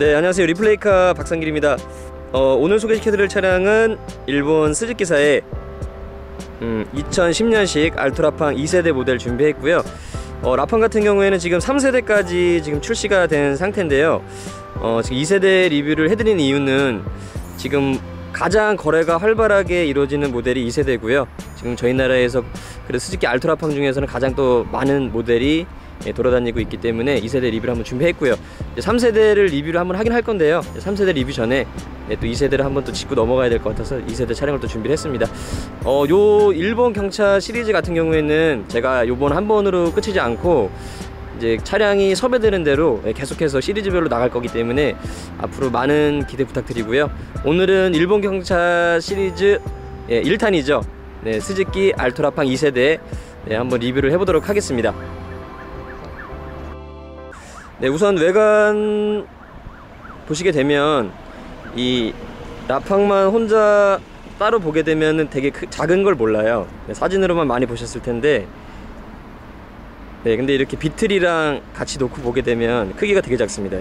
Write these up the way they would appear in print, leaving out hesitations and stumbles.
네, 안녕하세요. 리플레이카 박상길입니다. 오늘 소개시켜드릴 차량은 일본 스즈키사의 2010년식 알토라팡 2세대 모델 준비했고요. 라팡 같은 경우에는 지금 3세대까지 지금 출시가 된 상태인데요. 지금 2세대 리뷰를 해드리는 이유는 지금 가장 거래가 활발하게 이루어지는 모델이 2세대고요. 지금 저희 나라에서 그래서 스즈키 알토라팡 중에서는 가장 또 많은 모델이 돌아다니고 있기 때문에 2세대 리뷰를 한번 준비했고요. 3세대를 리뷰를 한번 하긴 할 건데요. 3세대 리뷰 전에 또 2세대를 한번 또 짚고 넘어가야 될 것 같아서 2세대 촬영을 또 준비를 했습니다. 요 일본 경차 시리즈 같은 경우에는 제가 요번 한 번으로 끝이지 않고 이제 차량이 섭외되는 대로 계속해서 시리즈별로 나갈 거기 때문에 앞으로 많은 기대 부탁드리고요. 오늘은 일본 경차 시리즈 1탄이죠. 네, 스즈키 알토라팡 2세대 한번 리뷰를 해보도록 하겠습니다. 네, 우선 외관 보시게 되면 이 라팡만 혼자 따로 보게 되면 되게 작은 걸 몰라요. 사진으로만 많이 보셨을 텐데, 네, 근데 이렇게 비틀이랑 같이 놓고 보게 되면 크기가 되게 작습니다.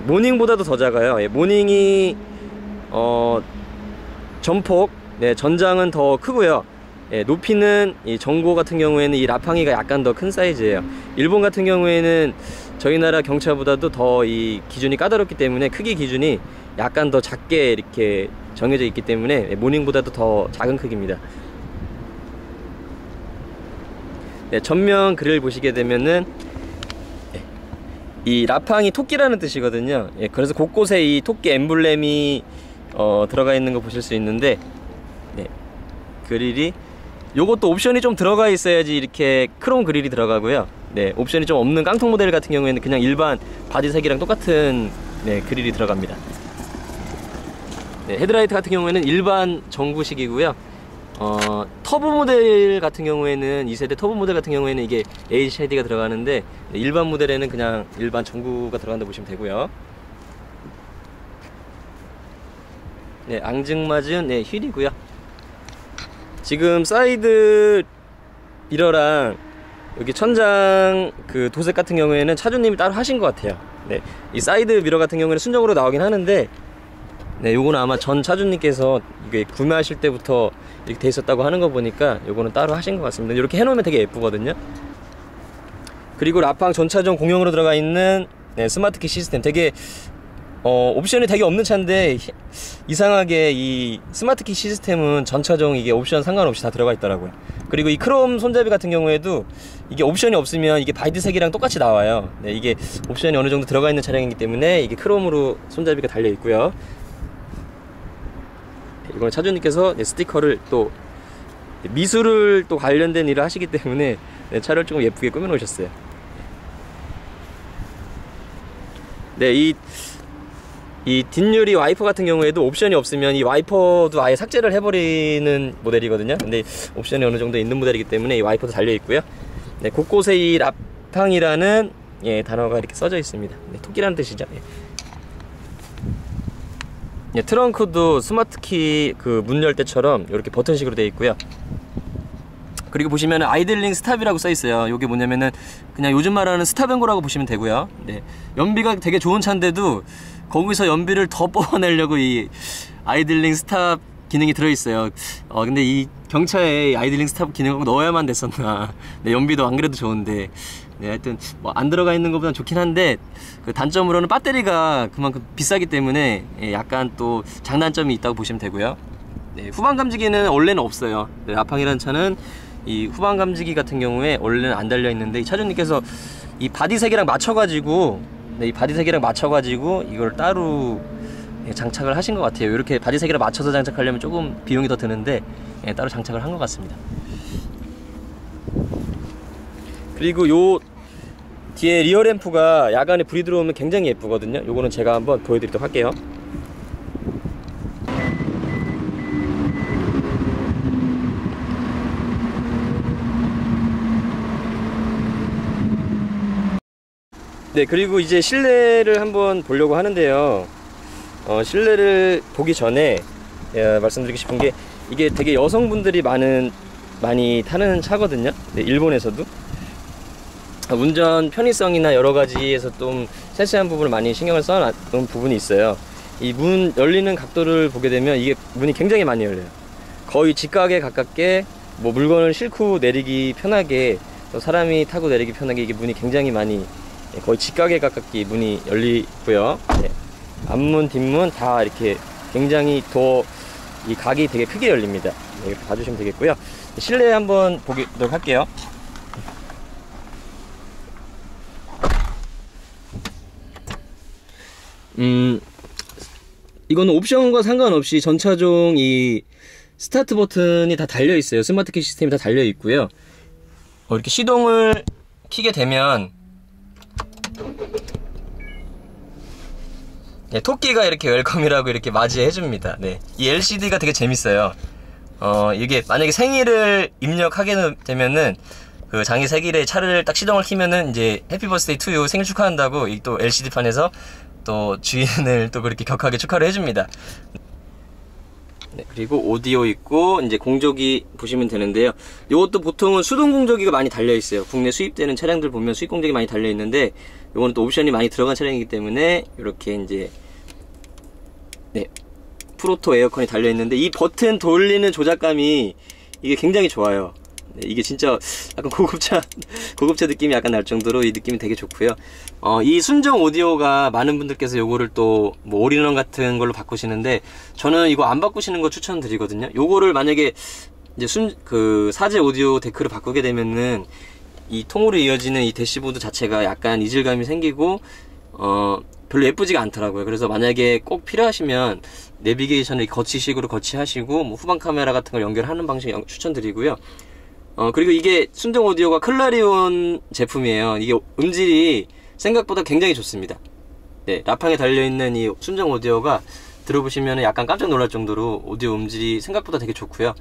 모닝보다도 더 작아요. 모닝이 전폭, 전장은 더 크고요. 높이는 이 전고 같은 경우에는 이 라팡이가 약간 더 큰 사이즈예요. 일본 같은 경우에는 저희 나라 경차보다도 더 이 기준이 까다롭기 때문에 크기 기준이 약간 더 작게 이렇게 정해져 있기 때문에 모닝보다도 더 작은 크기입니다. 네, 전면 그릴 보시게 되면은 이 라팡이 토끼라는 뜻이거든요. 그래서 곳곳에 이 토끼 엠블렘이 들어가 있는 거 보실 수 있는데, 그릴이 요것도 옵션이 좀 들어가 있어야지 이렇게 크롬 그릴이 들어가고요. 네, 옵션이 좀 없는 깡통 모델 같은 경우에는 그냥 일반 바디색이랑 똑같은 그릴이 들어갑니다. 네, 헤드라이트 같은 경우에는 일반 전구식이고요. 터보 모델 같은 경우에는 2세대 터보 모델 같은 경우에는 이게 HID가 들어가는데, 일반 모델에는 그냥 일반 전구가 들어간다 보시면 되고요. 네, 앙증맞은 휠이고요. 지금 사이드 미러랑 여기 천장 그 도색 같은 경우에는 차주님이 따로 하신 것 같아요. 네, 이 사이드 미러 같은 경우에는 순정으로 나오긴 하는데, 네, 요거는 아마 전 차주님께서 이게 구매하실 때부터 이렇게 돼 있었다고 하는 거 보니까 요거는 따로 하신 것 같습니다. 이렇게 해놓으면 되게 예쁘거든요. 그리고 라팡 전차전 공용으로 들어가 있는 스마트키 시스템, 되게 옵션이 되게 없는 차인데 이상하게 이 스마트키 시스템은 전차종 이게 옵션 상관없이 다 들어가 있더라고요. 그리고 이 크롬 손잡이 같은 경우에도 이게 옵션이 없으면 이게 바디색이랑 똑같이 나와요. 네, 이게 옵션이 어느 정도 들어가 있는 차량이기 때문에 이게 크롬으로 손잡이가 달려 있고요. 이건 차주님께서 스티커를 또 미술을 또 관련된 일을 하시기 때문에 차를 조금 예쁘게 꾸며 놓으셨어요. 네, 이 뒷유리 와이퍼 같은 경우에도 옵션이 없으면 이 와이퍼도 아예 삭제를 해버리는 모델이거든요. 근데 옵션이 어느 정도 있는 모델이기 때문에 이 와이퍼도 달려 있고요. 네, 곳곳에 이 라팡이라는 단어가 이렇게 써져 있습니다. 네, 토끼라는 뜻이죠. 트렁크도 스마트키 그 문 열 때처럼 이렇게 버튼식으로 되어 있고요. 그리고 보시면 아이들링 스탑이라고 써 있어요. 이게 뭐냐면은 그냥 요즘 말하는 스탑앤고라고 보시면 되고요. 네, 연비가 되게 좋은 차인데도 거기서 연비를 더 뽑아내려고 이 아이들링 스탑 기능이 들어있어요. 근데 이 경차에 아이들링 스탑 기능을 넣어야만 됐었나. 네, 연비도 안 그래도 좋은데, 네, 하여튼 뭐 안 들어가 있는 것보다 좋긴 한데, 그 단점으로는 배터리가 그만큼 비싸기 때문에 약간 또 장단점이 있다고 보시면 되고요. 네, 후방 감지기는 원래는 없어요. 네, 라팡이라는 차는 이 후방 감지기 같은 경우에 원래는 안 달려 있는데, 이 차주님께서 이 바디색이랑 맞춰가지고 이 바디색이랑 맞춰가지고 이걸 따로 장착을 하신 것 같아요. 이렇게 바디색이랑 맞춰서 장착하려면 조금 비용이 더 드는데 따로 장착을 한 것 같습니다. 그리고 요 뒤에 리어 램프가 야간에 불이 들어오면 굉장히 예쁘거든요. 요거는 제가 한번 보여드리도록 할게요. 네, 그리고 이제 실내를 한번 보려고 하는데요. 실내를 보기 전에 말씀드리고 싶은 게, 이게 되게 여성분들이 많이 타는 차거든요. 네, 일본에서도 운전 편의성이나 여러 가지에서 좀 세세한 부분을 많이 신경을 써놓은 부분이 있어요. 이 문 열리는 각도를 보게 되면 이게 문이 굉장히 많이 열려요. 거의 직각에 가깝게 뭐 물건을 싣고 내리기 편하게, 또 사람이 타고 내리기 편하게 이게 문이 굉장히 많이, 거의 직각에 가깝게 문이 열리고요. 네. 앞문 뒷문 다 이렇게 굉장히 이 각이 되게 크게 열립니다. 네, 이렇게 봐주시면 되겠고요. 실내 한번 보도록 할게요. 이거는 옵션과 상관없이 전차종 이 스타트 버튼이 다 달려 있어요. 스마트키 시스템이 다 달려 있고요. 이렇게 시동을 켜게 되면 네, 토끼가 이렇게 웰컴이라고 이렇게 맞이해 줍니다. 네, 이 LCD가 되게 재밌어요. 이게 만약에 생일을 입력하게 되면은 그 장애 생일에 차를 딱 시동을 키면은 이제 해피 버스데이 투 유 생일 축하한다고 이 또 LCD판에서 또 주인을 또 그렇게 격하게 축하를 해줍니다. 네, 그리고 오디오 있고 이제 공조기 보시면 되는데요. 이것도 보통은 수동 공조기가 많이 달려 있어요. 국내 수입되는 차량들 보면 수입 공조기 많이 달려 있는데, 요거는 또 옵션이 많이 들어간 차량이기 때문에 이렇게 이제 네, 프로토 에어컨이 달려 있는데, 이 버튼 돌리는 조작감이 이게 굉장히 좋아요. 네, 이게 진짜 약간 고급차 느낌이 약간 날 정도로 이 느낌이 되게 좋고요. 이 순정 오디오가 많은 분들께서 요거를 또 뭐 올인원 같은 걸로 바꾸시는데, 저는 이거 안 바꾸시는 거 추천드리거든요. 요거를 만약에 이제 사제 오디오 데크를 바꾸게 되면은 이 통으로 이어지는 이 대시보드 자체가 약간 이질감이 생기고 별로 예쁘지가 않더라고요. 그래서 만약에 꼭 필요하시면 내비게이션을 거치식으로 거치하시고 뭐 후방 카메라 같은 걸 연결하는 방식 추천드리고요. 그리고 이게 순정 오디오가 클라리온 제품이에요. 이게 음질이 생각보다 굉장히 좋습니다. 네, 라팡에 달려있는 이 순정 오디오가 들어보시면 약간 깜짝 놀랄 정도로 오디오 음질이 생각보다 되게 좋고요.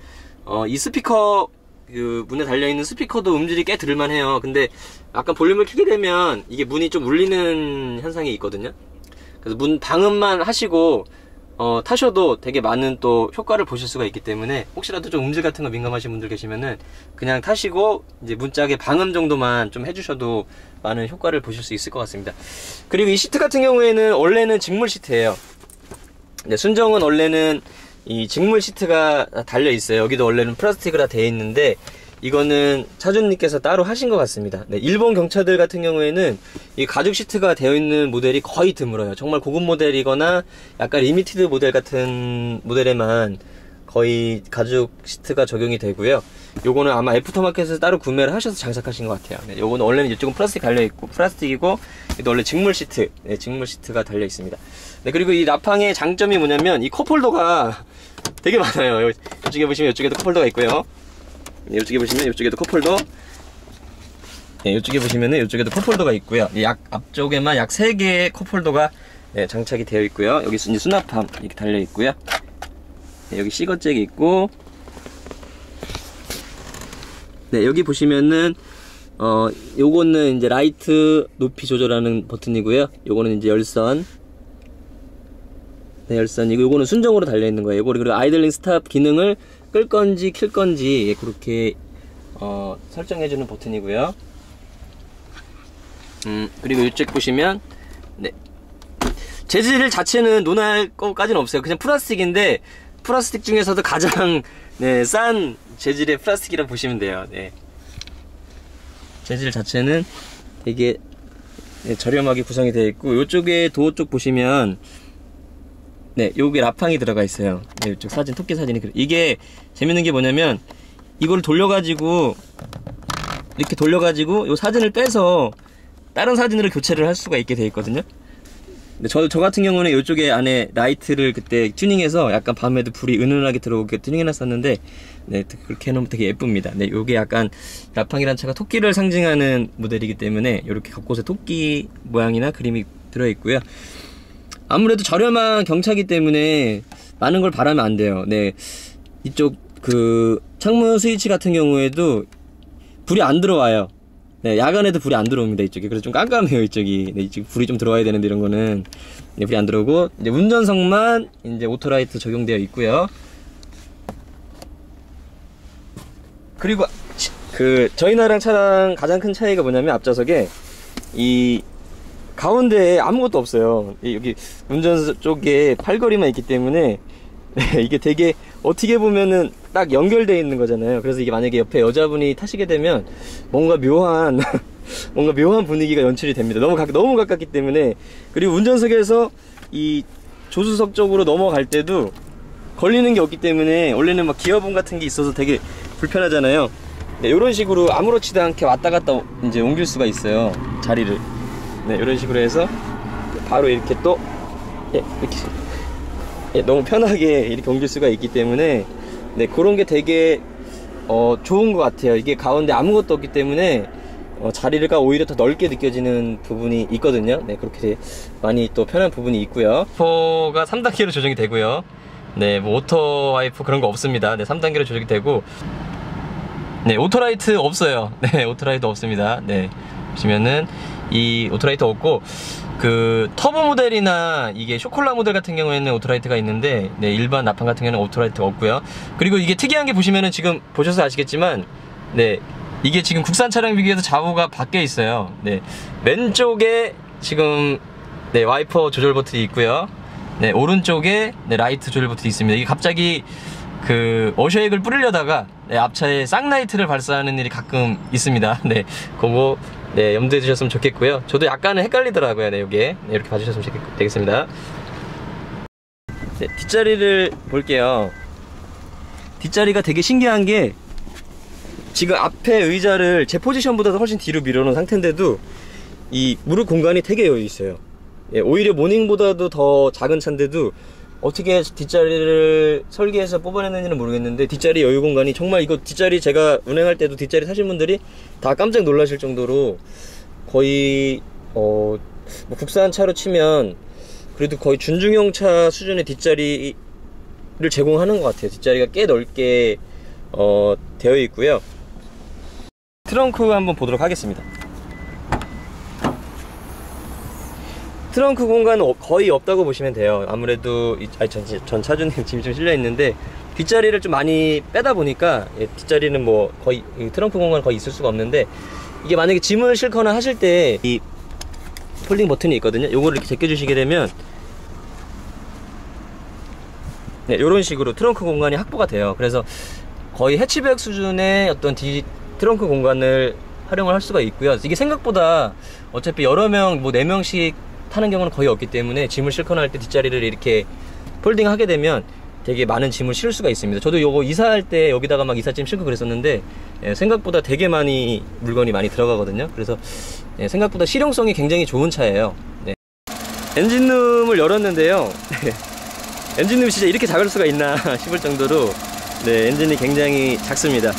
이 스피커, 그 문에 달려있는 스피커도 음질이 꽤 들을만해요. 근데 약간 볼륨을 켜게 되면 이게 문이 좀 울리는 현상이 있거든요. 그래서 문 방음만 하시고 타셔도 되게 많은 또 효과를 보실 수가 있기 때문에, 혹시라도 좀 음질 같은 거 민감하신 분들 계시면은 그냥 타시고 이제 문짝에 방음 정도만 좀 해주셔도 많은 효과를 보실 수 있을 것 같습니다. 그리고 이 시트 같은 경우에는 원래는 직물 시트예요. 네, 순정은 원래는 이 직물 시트가 달려 있어요. 여기도 원래는 플라스틱으로 다 되어 있는데, 이거는 차주님께서 따로 하신 것 같습니다. 네, 일본 경차들 같은 경우에는 이 가죽 시트가 되어 있는 모델이 거의 드물어요. 정말 고급 모델이거나 약간 리미티드 모델 같은 모델에만 거의 가죽 시트가 적용이 되고요. 요거는 아마 애프터마켓에서 따로 구매를 하셔서 장착하신 것 같아요. 네, 요거는 원래는 이쪽은 플라스틱 달려있고, 플라스틱이고, 이거 원래 직물 시트, 네, 직물 시트가 달려있습니다. 네, 그리고 이 라팡의 장점이 뭐냐면 이 컵홀더가 되게 많아요. 이쪽에 보시면 이쪽에도 컵홀더가 있고요. 이쪽에 보시면 이쪽에도 컵홀더, 네, 이쪽에 보시면은 이쪽에도 컵홀더가 있고요. 앞쪽에만 약 3개의 컵홀더가 네, 장착이 되어 있고요. 여기 이제 수납함 이렇게 달려 있고요. 네, 여기 시거잭이 있고, 네, 여기 보시면은 요거는 이제 라이트 높이 조절하는 버튼이고요. 요거는 이제 열선, 네, 열선이고, 요거는 순정으로 달려 있는 거예요. 요거 그리고 아이들링 스탑 기능을 끌 건지 킬 건지 그렇게 설정해주는 버튼이고요. 그리고 이쪽 보시면 네, 재질 자체는 논할 것까지는 없어요. 그냥 플라스틱인데, 플라스틱 중에서도 가장 네, 싼 재질의 플라스틱이라 보시면 돼요. 네. 재질 자체는 되게 네, 저렴하게 구성이 되어 있고, 이쪽에 도어 쪽 보시면 네, 여기 라팡이 들어가 있어요. 네, 이쪽 사진, 토끼 사진이. 이게 재밌는 게 뭐냐면, 이걸 돌려가지고, 이렇게 돌려가지고, 요 사진을 빼서 다른 사진으로 교체를 할 수가 있게 되어 있거든요. 근데 저 같은 경우는 이쪽에 안에 라이트를 그때 튜닝해서 약간 밤에도 불이 은은하게 들어오게 튜닝해놨었는데, 네, 그렇게 해놓으면 되게 예쁩니다. 네, 요게 약간 라팡이라는 차가 토끼를 상징하는 모델이기 때문에 이렇게 곳곳에 토끼 모양이나 그림이 들어있고요. 아무래도 저렴한 경차기 때문에 많은 걸 바라면 안 돼요. 네, 이쪽 그 창문 스위치 같은 경우에도 불이 안 들어와요. 네, 야간에도 불이 안 들어옵니다, 이쪽에. 그래서 좀 깜깜해요, 이쪽이. 네, 이쪽 불이 좀 들어와야 되는데 이런 거는 네, 불이 안 들어오고, 이제 운전석만 이제 오토라이트 적용되어 있고요. 그리고 저희 나라랑 차랑 가장 큰 차이가 뭐냐면, 앞좌석에 이 가운데에 아무것도 없어요. 여기 운전석 쪽에 팔걸이만 있기 때문에 네, 이게 되게 어떻게 보면은 딱 연결되어 있는 거잖아요. 그래서 이게 만약에 옆에 여자분이 타시게 되면 뭔가 묘한 뭔가 묘한 분위기가 연출이 됩니다. 너무 가깝기 때문에. 그리고 운전석에서 이 조수석 쪽으로 넘어갈 때도 걸리는 게 없기 때문에, 원래는 막 기어봉 같은 게 있어서 되게 불편하잖아요. 네, 이런 식으로 아무렇지도 않게 왔다 갔다 이제 옮길 수가 있어요, 자리를. 네, 이런 식으로 해서 바로 이렇게 또 이렇게 너무 편하게 이렇게 옮길 수가 있기 때문에, 네, 그런 게 되게 좋은 것 같아요. 이게 가운데 아무것도 없기 때문에 자리가 오히려 더 넓게 느껴지는 부분이 있거든요. 네, 그렇게 많이 또 편한 부분이 있고요. 와이퍼가 3단계로 조정이 되고요. 네, 뭐 오토 와이퍼 그런 거 없습니다. 네, 3단계로 조정이 되고, 네, 오토라이트 없어요. 네, 오토라이트 없습니다. 네, 보시면은 이 오토라이트 없고, 그 터보 모델이나 이게 쇼콜라 모델 같은 경우에는 오토라이트가 있는데, 네, 일반 나판 같은 경우는 오토라이트가 없고요. 그리고 이게 특이한 게 보시면은 지금 보셔서 아시겠지만, 네, 이게 지금 국산 차량 비교해서 좌우가 바뀌어 있어요. 네, 왼쪽에 지금 네, 와이퍼 조절 버튼이 있고요. 네, 오른쪽에 네, 라이트 조절 버튼이 있습니다. 이게 갑자기 그 어셔액을 뿌리려다가 네, 앞차에 쌍라이트를 발사하는 일이 가끔 있습니다. 네, 그거 네, 염두에 두셨으면 좋겠고요. 저도 약간은 헷갈리더라고요. 네, 요게 네, 이렇게 봐주셨으면 되겠습니다. 네, 뒷자리를 볼게요. 뒷자리가 되게 신기한 게, 지금 앞에 의자를 제 포지션보다도 훨씬 뒤로 밀어놓은 상태인데도 이 무릎 공간이 되게 여유 있어요. 예, 오히려 모닝보다도 더 작은 차인데도 어떻게 뒷자리를 설계해서 뽑아냈는지는 모르겠는데, 뒷자리 여유 공간이 정말, 이거 뒷자리 제가 운행할 때도 뒷자리 타신 분들이 다 깜짝 놀라실 정도로 거의 뭐 국산 차로 치면 그래도 거의 준중형 차 수준의 뒷자리를 제공하는 것 같아요. 뒷자리가 꽤 넓게 되어 있고요. 트렁크 한번 보도록 하겠습니다. 트렁크 공간은 거의 없다고 보시면 돼요. 아무래도 전 차주님 짐이 좀 실려 있는데, 뒷자리를 좀 많이 빼다 보니까 뒷자리는 뭐 거의 트렁크 공간 거의 있을 수가 없는데, 이게 만약에 짐을 싣거나 하실 때 이 폴딩 버튼이 있거든요. 요거를 이렇게 제껴주시게 되면 네, 이런 식으로 트렁크 공간이 확보가 돼요. 그래서 거의 해치백 수준의 어떤 트렁크 공간을 활용을 할 수가 있고요. 이게 생각보다 어차피 여러 명, 뭐 4명씩 타는 경우는 거의 없기 때문에 짐을 싣거나 할 때 뒷자리를 이렇게 폴딩 하게 되면 되게 많은 짐을 실을 수가 있습니다. 저도 요거 이사할 때 여기다가 막 이삿짐 싣고 그랬었는데, 생각보다 되게 물건이 많이 들어가거든요. 그래서 생각보다 실용성이 굉장히 좋은 차예요. 네. 엔진룸을 열었는데요. 엔진룸이 진짜 이렇게 작을 수가 있나 싶을 정도로 네, 엔진이 굉장히 작습니다.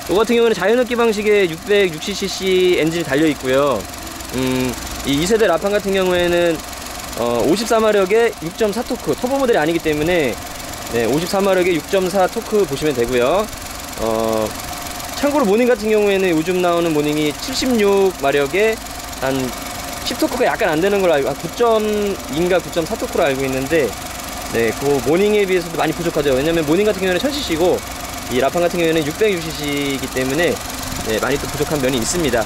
이 같은 경우는 자연흡기 방식의 660cc 엔진이 달려 있고요. 이 2세대 라판 같은 경우에는 54마력의 6.4 토크, 터보 모델이 아니기 때문에 네, 54마력의 6.4 토크 보시면 되고요. 참고로 모닝 같은 경우에는 요즘 나오는 모닝이 76마력의 한 10토크가 약간 안 되는 걸로 알고, 9.2인가 9.4 토크로 알고 있는데, 네, 그 모닝에 비해서도 많이 부족하죠. 왜냐면 모닝 같은 경우에는 1000cc고 이 라판 같은 경우에는 660cc이기 때문에 네, 많이 또 부족한 면이 있습니다.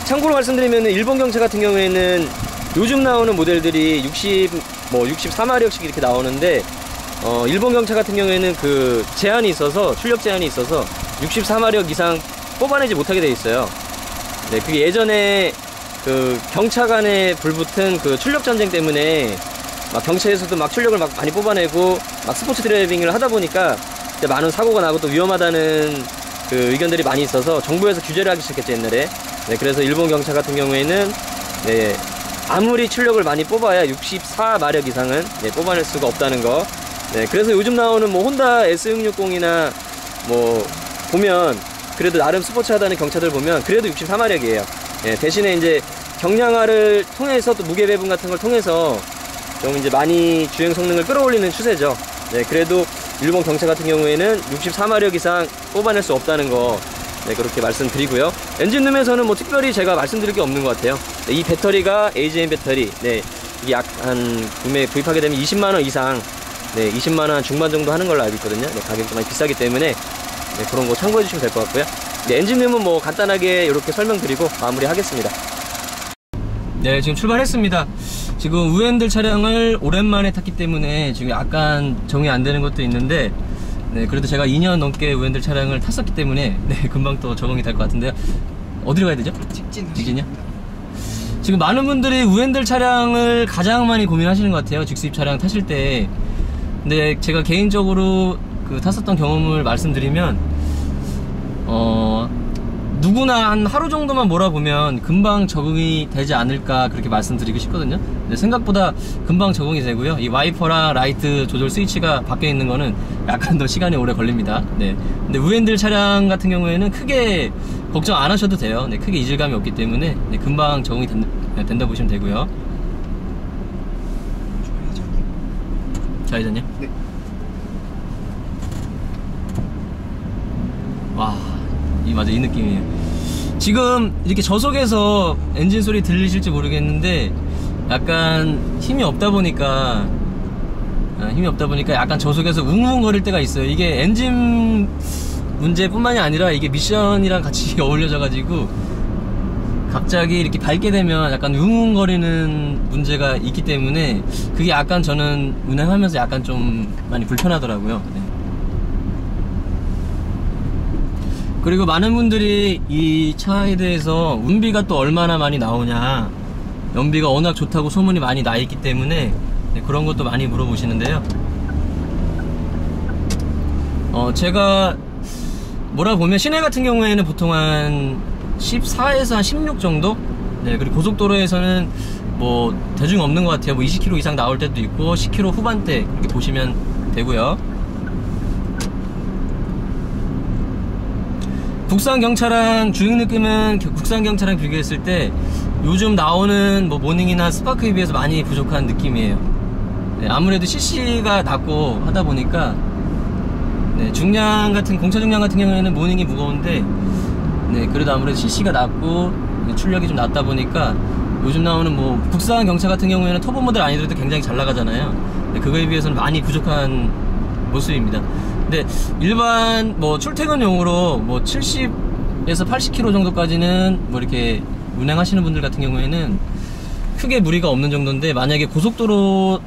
참고로 말씀드리면 일본 경차 같은 경우에는 요즘 나오는 모델들이 64마력씩 이렇게 나오는데, 일본 경차 같은 경우에는 그 제한이 있어서, 출력 제한이 있어서 64마력 이상 뽑아내지 못하게 돼 있어요. 네, 그게 예전에 그 경차 간에 불붙은 그 출력 전쟁 때문에 막 경차에서도 막 출력을 막 많이 뽑아내고 막 스포츠 드라이빙을 하다 보니까 많은 사고가 나고 또 위험하다는 그 의견들이 많이 있어서 정부에서 규제를 하기 시작했죠, 옛날에. 네, 그래서 일본 경차 같은 경우에는 네, 아무리 출력을 많이 뽑아야 64마력 이상은 네, 뽑아낼 수가 없다는 거. 네, 그래서 요즘 나오는 뭐 혼다 S660이나 뭐 보면 그래도 나름 스포츠하다는 경차들 보면 그래도 64마력이에요. 네, 대신에 이제 경량화를 통해서 또 무게 배분 같은 걸 통해서 좀 이제 많이 주행 성능을 끌어올리는 추세죠. 네, 그래도 일본 경차 같은 경우에는 64마력 이상 뽑아낼 수 없다는 거, 네, 그렇게 말씀드리고요. 엔진룸에서는 뭐 특별히 제가 말씀드릴 게 없는 것 같아요. 네, 이 배터리가 AGM 배터리, 네, 이게 약 한 구입하게 되면 20만원 이상, 네, 20만원 중반 정도 하는 걸로 알고 있거든요. 네, 가격이 많이 비싸기 때문에 네, 그런 거 참고해 주시면 될 것 같고요. 네, 엔진룸은 뭐 간단하게 이렇게 설명드리고 마무리 하겠습니다. 네, 지금 출발했습니다. 지금 우엔들 차량을 오랜만에 탔기 때문에 지금 약간 정이 안 되는 것도 있는데, 네, 그래도 제가 2년 넘게 우엔들 차량을 탔었기 때문에 네, 금방 또 적응이 될 것 같은데요. 어디로 가야 되죠? 직진이요? 지금 많은 분들이 우엔들 차량을 가장 많이 고민하시는 것 같아요. 직수입 차량 타실 때. 근데 제가 개인적으로 그 탔었던 경험을 말씀드리면, 누구나 한 하루 정도만 몰아보면 금방 적응이 되지 않을까 그렇게 말씀드리고 싶거든요. 근데 생각보다 금방 적응이 되고요. 이 와이퍼랑 라이트 조절 스위치가 바뀌어 있는 거는 약간 더 시간이 오래 걸립니다. 네. 근데 우엔들 차량 같은 경우에는 크게 걱정 안 하셔도 돼요. 네, 크게 이질감이 없기 때문에 네, 금방 적응이 된다 보시면 되고요. 좌회전이요? 네. 와, 맞아, 이 느낌이에요. 지금 이렇게 저속에서 엔진 소리 들리실지 모르겠는데 약간 힘이 없다 보니까 약간 저속에서 웅웅거릴 때가 있어요. 이게 엔진 문제뿐만이 아니라 이게 미션이랑 같이 어울려져 가지고 갑자기 이렇게 밟게 되면 약간 웅웅거리는 문제가 있기 때문에 그게 약간 저는 운행하면서 약간 좀 많이 불편하더라고요. 네. 그리고 많은 분들이 이 차에 대해서 운비가 또 얼마나 많이 나오냐, 연비가 워낙 좋다고 소문이 많이 나 있기 때문에 네, 그런 것도 많이 물어보시는데요. 제가 몰아보면 시내 같은 경우에는 보통 한 14에서 한 16 정도? 네, 그리고 고속도로에서는 뭐 대중 없는 것 같아요. 뭐 20km 이상 나올 때도 있고 10km 후반대 이렇게 보시면 되고요. 국산 경차랑 주행 느낌은 국산 경차랑 비교했을 때 요즘 나오는 뭐 모닝이나 스파크에 비해서 많이 부족한 느낌이에요. 네, 아무래도 CC가 낮고 하다 보니까 네, 중량 같은 공차 중량 같은 경우에는 모닝이 무거운데 네, 그래도 아무래도 CC가 낮고 네, 출력이 좀 낮다 보니까 요즘 나오는 뭐 국산 경차 같은 경우에는 터보 모델 아니더라도 굉장히 잘 나가잖아요. 네, 그거에 비해서는 많이 부족한 모습입니다. 근데 일반 뭐 출퇴근용으로 뭐 70에서 80km 정도까지는 뭐 이렇게 운행하시는 분들 같은 경우에는 크게 무리가 없는 정도인데, 만약에 고속도로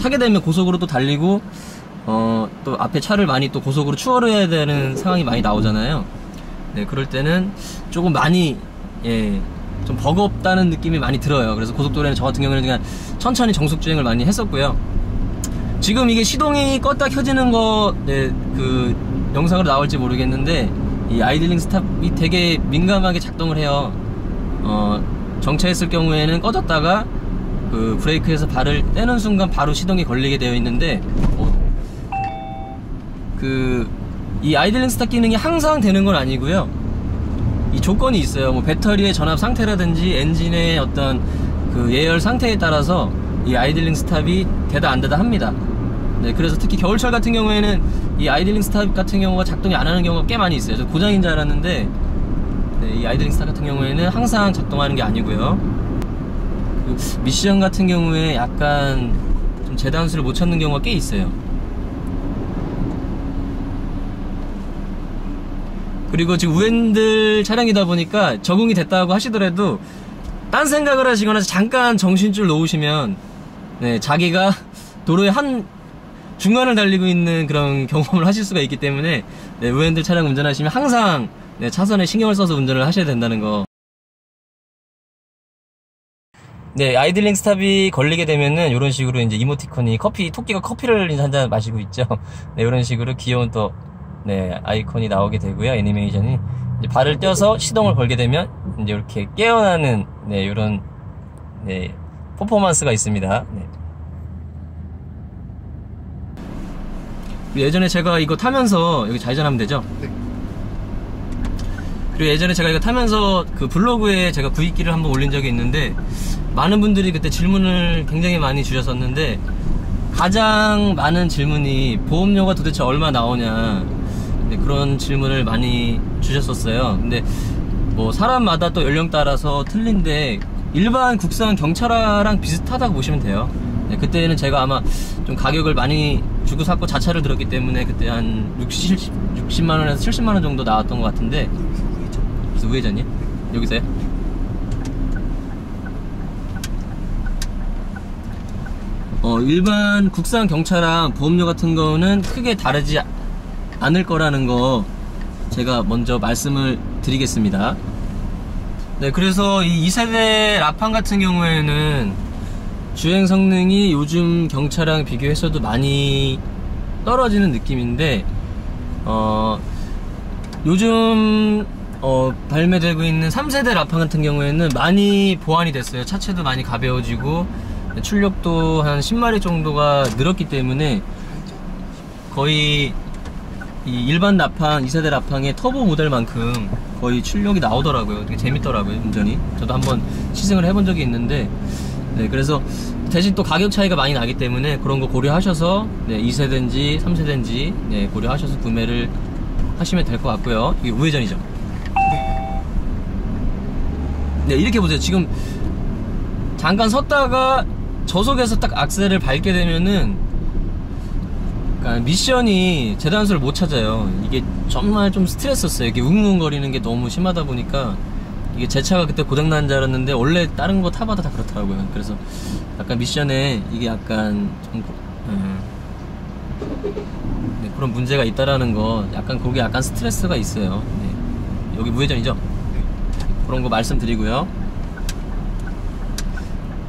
타게 되면 고속으로 또 달리고 또 앞에 차를 많이 또 고속으로 추월해야 되는 상황이 많이 나오잖아요. 네, 그럴 때는 조금 많이 좀 버겁다는 느낌이 많이 들어요. 그래서 고속도로에는 저 같은 경우에는 그냥 천천히 정속주행을 많이 했었고요. 지금 이게 시동이 껐다 켜지는 거, 네, 그 영상으로 나올지 모르겠는데 이 아이들링 스탑이 되게 민감하게 작동을 해요. 정차했을 경우에는 꺼졌다가 그 브레이크에서 발을 떼는 순간 바로 시동이 걸리게 되어 있는데 이 아이들링 스탑 기능이 항상 되는 건 아니고요. 이 조건이 있어요. 뭐 배터리의 전압 상태라든지 엔진의 어떤 그 예열 상태에 따라서 이 아이들링 스탑이 되다 안 되다 합니다. 네, 그래서 특히 겨울철 같은 경우에는 이 아이들링 스탑 같은 경우가 작동이 안 하는 경우가 꽤 많이 있어요. 저 고장인 줄 알았는데 네, 이 아이들링 스탑 같은 경우에는 항상 작동하는 게 아니고요. 미션 같은 경우에 약간 좀 재단수를 못 찾는 경우가 꽤 있어요. 그리고 지금 우엔들 차량이다 보니까 적응이 됐다고 하시더라도 딴 생각을 하시거나 잠깐 정신줄 놓으시면 네, 자기가 도로의 한 중간을 달리고 있는 그런 경험을 하실 수가 있기 때문에 네, 우엔들 차량 운전하시면 항상 네, 차선에 신경을 써서 운전을 하셔야 된다는 거. 네, 아이들링 스탑이 걸리게 되면은 이런 식으로 이제 이모티콘이 토끼가 커피를 이제 한잔 마시고 있죠. 네, 이런 식으로 귀여운 또 네, 아이콘이 나오게 되고요. 애니메이션이 이제 발을 떼어서 시동을 걸게 되면 이제 이렇게 깨어나는 네, 이런 네, 퍼포먼스가 있습니다. 네. 예전에 제가 이거 타면서 여기 좌회전하면 되죠? 네. 그리고 예전에 제가 이거 타면서 그 블로그에 제가 구입기를 한번 올린 적이 있는데 많은 분들이 그때 질문을 굉장히 많이 주셨었는데 가장 많은 질문이 보험료가 도대체 얼마 나오냐 네, 그런 질문을 많이 주셨었어요. 근데 뭐 사람마다 또 연령 따라서 틀린데 일반 국산 경차랑 비슷하다고 보시면 돼요. 네, 그때는 제가 아마 좀 가격을 많이 주고 샀고 자차를 들었기 때문에 그때 한 60만원에서 70만원 정도 나왔던 것 같은데. 그래서 우회전이요? 여기서요? 일반 국산 경차랑 보험료 같은 거는 크게 다르지 않을 거라는 거 제가 먼저 말씀을 드리겠습니다. 네, 그래서 이 2세대 라판 같은 경우에는 주행 성능이 요즘 경차랑 비교해서도 많이 떨어지는 느낌인데, 요즘 발매되고 있는 3세대 라판 같은 경우에는 많이 보완이 됐어요. 차체도 많이 가벼워지고 출력도 한 10마리 정도가 늘었기 때문에 거의 이 일반 라판, 2세대 라판의 터보 모델만큼 거의 출력이 나오더라고요. 되게 재밌더라고요, 운전이. 저도 한번 시승을 해본 적이 있는데, 네, 그래서 대신 또 가격 차이가 많이 나기 때문에 그런 거 고려하셔서, 네, 2세대인지 3세대인지, 네, 고려하셔서 구매를 하시면 될 것 같고요. 이게 우회전이죠. 네, 이렇게 보세요. 지금 잠깐 섰다가 저속에서 딱 악셀을 밟게 되면은, 그러니까 미션이 제 단수를 못 찾아요. 이게 정말 좀 스트레스였어요. 이게 웅웅거리는 게 너무 심하다 보니까, 이게 제 차가 그때 고장난 줄 알았는데 원래 다른 거 타봐도 다 그렇더라고요. 그래서 약간 미션에 이게 약간 좀 네, 그런 문제가 있다라는 거, 약간 그게 약간 스트레스가 있어요. 네. 여기 우회전이죠? 그런 거 말씀드리고요.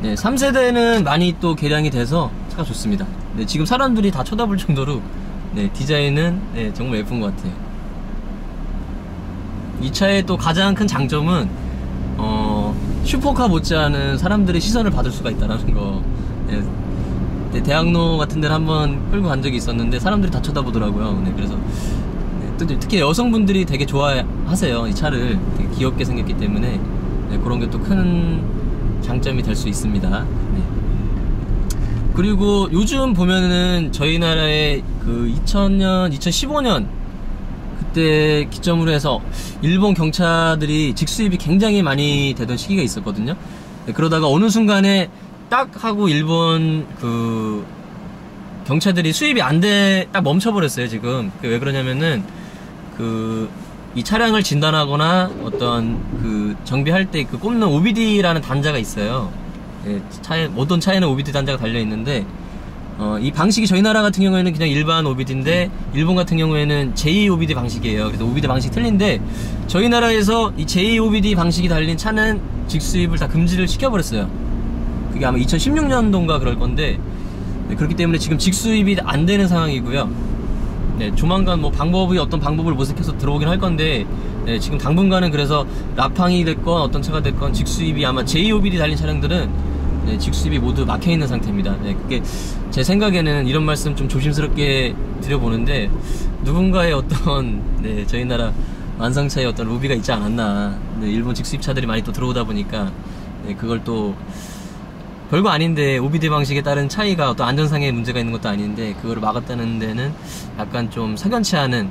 네, 3세대는 많이 또 개량이 돼서 차가 좋습니다. 네, 지금 사람들이 다 쳐다볼 정도로, 네, 디자인은, 네, 정말 예쁜 것 같아요. 이 차의 또 가장 큰 장점은 슈퍼카 못지않은 사람들의 시선을 받을 수가 있다는 거. 네, 네, 대학로 같은 데를 한번 끌고 간 적이 있었는데 사람들이 다 쳐다보더라고요. 네, 그래서 네, 특히 여성분들이 되게 좋아하세요. 이 차를 되게 귀엽게 생겼기 때문에, 네, 그런 게 또 큰 장점이 될 수 있습니다. 네. 그리고 요즘 보면은 저희 나라에 그 2000년, 2015년 그때 기점으로 해서 일본 경차들이 직수입이 굉장히 많이 되던 시기가 있었거든요. 네, 그러다가 어느 순간에 딱 하고 일본 그 경차들이 수입이 안 돼, 딱 멈춰버렸어요, 지금. 왜 그러냐면은 이 차량을 진단하거나 어떤 그 정비할 때 그 꼽는 OBD라는 단자가 있어요. 예, 모든 차에는 OBD 단자가 달려있는데, 이 방식이 저희 나라 같은 경우에는 그냥 일반 OBD인데, 일본 같은 경우에는 제2OBD 방식이에요. 그래서 OBD 방식이 틀린데, 저희 나라에서 이 제2OBD 방식이 달린 차는 직수입을 다 금지를 시켜버렸어요. 그게 아마 2016년도인가 그럴 건데, 네, 그렇기 때문에 지금 직수입이 안 되는 상황이고요. 네, 조만간 뭐 어떤 방법을 모색해서 들어오긴 할 건데, 네, 지금 당분간은 그래서 라팡이 됐건 어떤 차가 됐건 직수입이 아마 제2OBD 달린 차량들은, 네, 직수입이 모두 막혀있는 상태입니다. 네, 그게 제 생각에는 이런 말씀 좀 조심스럽게 드려보는데, 누군가의 어떤, 네, 저희 나라 완성차에 어떤 로비가 있지 않았나. 네, 일본 직수입 차들이 많이 또 들어오다 보니까, 네, 그걸 또 별거 아닌데 OBD 방식에 따른 차이가 어떤 안전상의 문제가 있는 것도 아닌데 그거를 막았다는 데는 약간 좀 석연치 않은,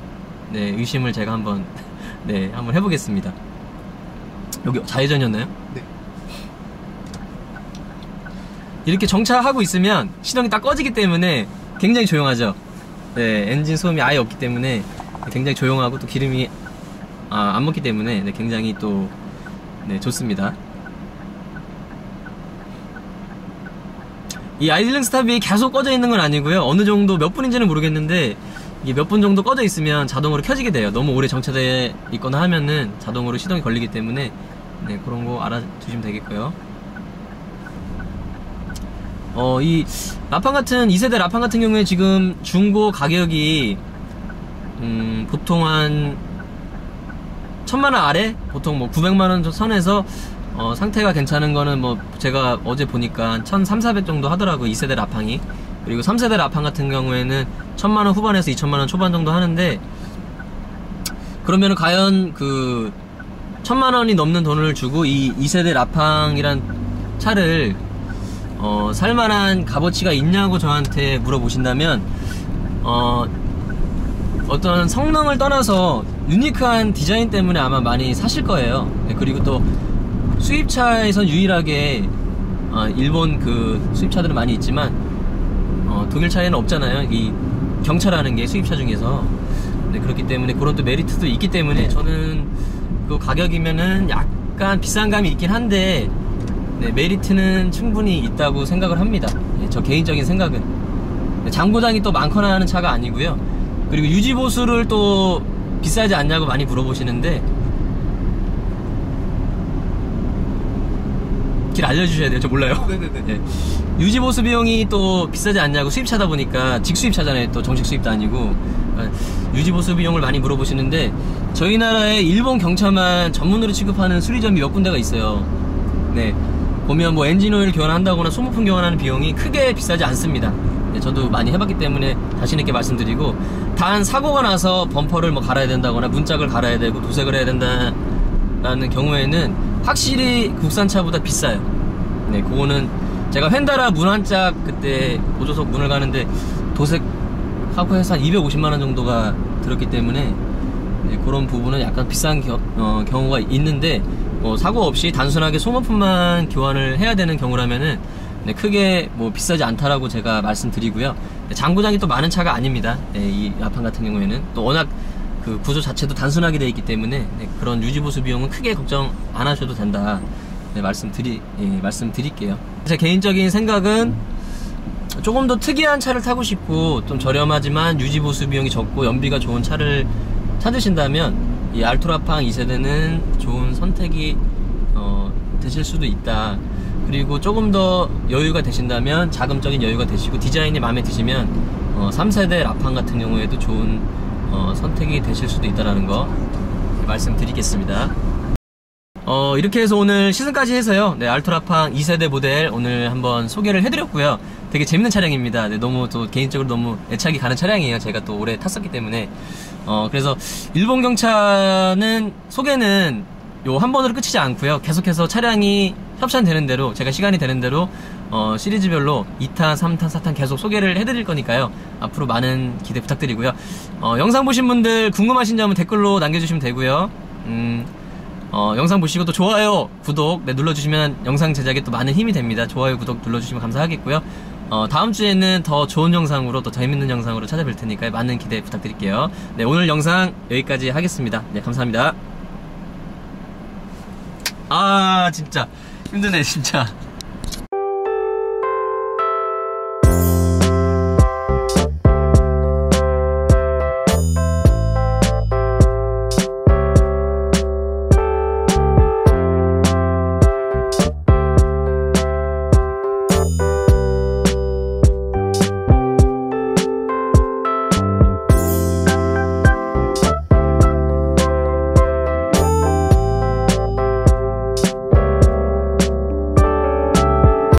네, 의심을 제가 한번 네, 한번 해보겠습니다. 여기 좌회전이었나요? 네. 이렇게 정차하고 있으면 시동이 딱 꺼지기 때문에 굉장히 조용하죠. 네, 엔진 소음이 아예 없기 때문에 굉장히 조용하고 또 기름이 안 먹기 때문에, 네, 굉장히 또, 네, 좋습니다. 이 아이들링 스탑이 계속 꺼져 있는 건 아니고요. 어느 정도 몇 분인지는 모르겠는데 이게 몇 분 정도 꺼져 있으면 자동으로 켜지게 돼요. 너무 오래 정차되어 있거나 하면은 자동으로 시동이 걸리기 때문에, 네, 그런 거 알아두시면 되겠고요. 이 라판 같은 2세대 라판 같은 경우에 지금 중고 가격이 보통 한 1000만원 아래, 보통 뭐 900만원 선에서 상태가 괜찮은 거는 뭐 제가 어제 보니까 1300~1400 정도 하더라고요, 2세대 라팡이. 그리고 3세대 라팡 같은 경우에는 1000만원 후반에서 2000만원 초반 정도 하는데, 그러면은 과연 그 1000만원이 넘는 돈을 주고 이 2세대 라팡이란 차를 살만한 값어치가 있냐고 저한테 물어보신다면, 어떤 성능을 떠나서 유니크한 디자인 때문에 아마 많이 사실 거예요. 네, 그리고 또 수입차에선 유일하게 일본 그 수입차들은 많이 있지만 독일차에는 없잖아요, 이 경차라는 게 수입차 중에서. 네, 그렇기 때문에 그런 또 메리트도 있기 때문에 저는 그 가격이면은 약간 비싼 감이 있긴 한데, 네, 메리트는 충분히 있다고 생각을 합니다. 네, 저 개인적인 생각은. 장고장이 또 많거나 하는 차가 아니고요. 그리고 유지보수를 또 비싸지 않냐고 많이 물어보시는데, 길 알려주셔야 돼요. 저 몰라요. 네네네. 예. 유지보수 비용이 또 비싸지 않냐고, 수입차다 보니까 직수입차잖아요. 또 정식 수입도 아니고. 유지보수 비용을 많이 물어보시는데, 저희 나라에 일본 경차만 전문으로 취급하는 수리점이 몇 군데가 있어요. 네, 보면 뭐 엔진오일 교환한다거나 소모품 교환하는 비용이 크게 비싸지 않습니다. 네, 저도 많이 해봤기 때문에 자신있게 말씀드리고, 단 사고가 나서 범퍼를 뭐 갈아야 된다거나 문짝을 갈아야 되고 도색을 해야 된다라는 경우에는 확실히 국산차보다 비싸요. 네, 그거는 제가 휀다라 문 한 짝 그때 보조석 문을 가는데 도색하고 해서 한 250만원 정도가 들었기 때문에, 네, 그런 부분은 약간 비싼 경우가 있는데, 사고 없이 단순하게 소모품만 교환을 해야 되는 경우라면은, 네, 크게 뭐 비싸지 않다라고 제가 말씀드리고요. 네, 장고장이 또 많은 차가 아닙니다. 네, 이 라판 같은 경우에는 또 워낙 그 구조 자체도 단순하게 되어 있기 때문에, 네, 그런 유지보수 비용은 크게 걱정 안 하셔도 된다. 네, 말씀드릴게요. 제 개인적인 생각은 조금 더 특이한 차를 타고 싶고 좀 저렴하지만 유지보수 비용이 적고 연비가 좋은 차를 찾으신다면 이 알토라팡 2세대는 좋은 선택이 되실 수도 있다. 그리고 조금 더 여유가 되신다면, 자금적인 여유가 되시고 디자인이 마음에 드시면 3세대 라팡 같은 경우에도 좋은 선택이 되실 수도 있다라는 거 말씀드리겠습니다. 이렇게 해서 오늘 시승까지 해서요, 네, 알토라팡 2세대 모델 오늘 한번 소개를 해드렸고요. 되게 재밌는 차량입니다. 네, 너무 또 개인적으로 너무 애착이 가는 차량이에요. 제가 또 오래 탔었기 때문에. 그래서 일본 경차는 소개는 요 한 번으로 끝이지 않고요. 계속해서 차량이 협찬되는 대로, 제가 시간이 되는 대로 시리즈별로 2탄, 3탄, 4탄 계속 소개를 해드릴 거니까요. 앞으로 많은 기대 부탁드리고요. 영상 보신 분들 궁금하신 점은 댓글로 남겨주시면 되고요. 영상 보시고 또 좋아요, 구독, 네, 눌러주시면 영상 제작에 또 많은 힘이 됩니다. 좋아요, 구독 눌러주시면 감사하겠고요. 다음 주에는 더 좋은 영상으로, 또 재밌는 영상으로 찾아뵐 테니까 많은 기대 부탁드릴게요. 네, 오늘 영상 여기까지 하겠습니다. 네, 감사합니다. 진짜 힘드네 진짜.